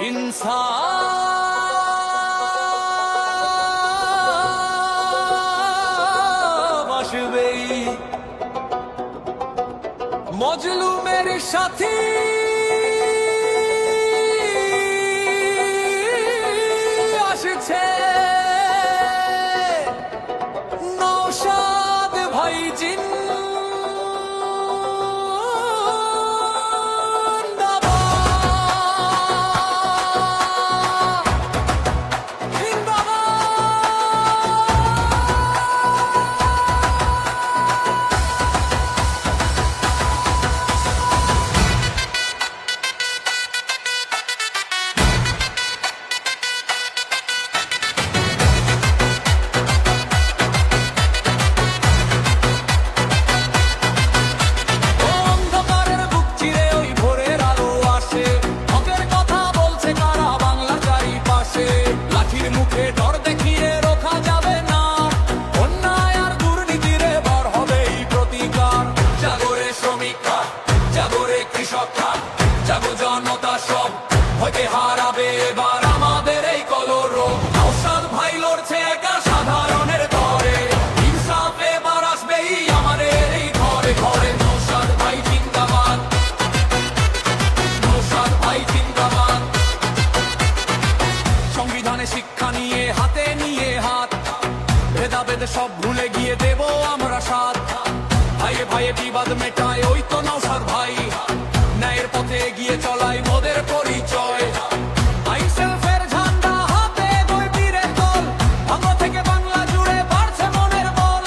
ইনসাফ আসবেই, মজলুমের সাথী আসছে, নওশাদ ভাই জনতা সব হইতে হারাবে এবার আমাদের এই কলরব। নওশাদ ভাই লড়ছে একা সাধারণের তরে, ইনসাফ এবার আসবেই আমাদের এই ঘরে ঘরে। নওশাদ ভাই জিন্দাবাদ, নওশাদ ভাই জিন্দাবাদ। সংবিধানে শিক্ষা নিয়ে হাতে নিয়ে হাত, ভেদাভেদ সব ভুলে গিয়ে দেব আমরা সাথ। ভাইয়ে ভাইয়ে বিবাদ মেটায় ওই তো নওশাদ ভাই, ন্যায়ের পথে এগিয়ে চলাই মোদের পরিচয়। আইনশৃঙ্খলার ঝান্ডা হাতে দুই বীরের দল, ভাগ্য থেকে বাংলা জুড়ে বাড়ছে মনের বল।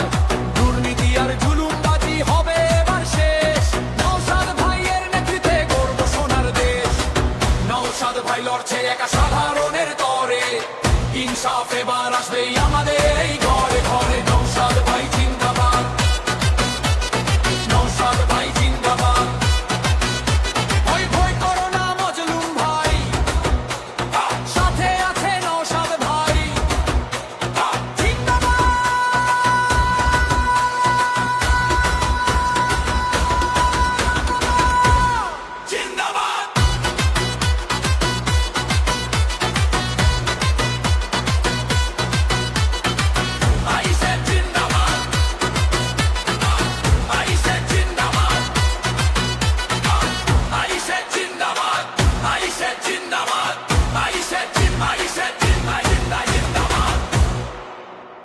দুর্নীতি আর জুলুমবাজি হবে এবার শেষ, নওশাদ ভাইয়ের নেতৃত্বে গর্ব সোনার দেশ। নওশাদ ভাই লড়ছে একা সাধারণের তরে, ইনসাফ এবার আসবেই আমাদের এই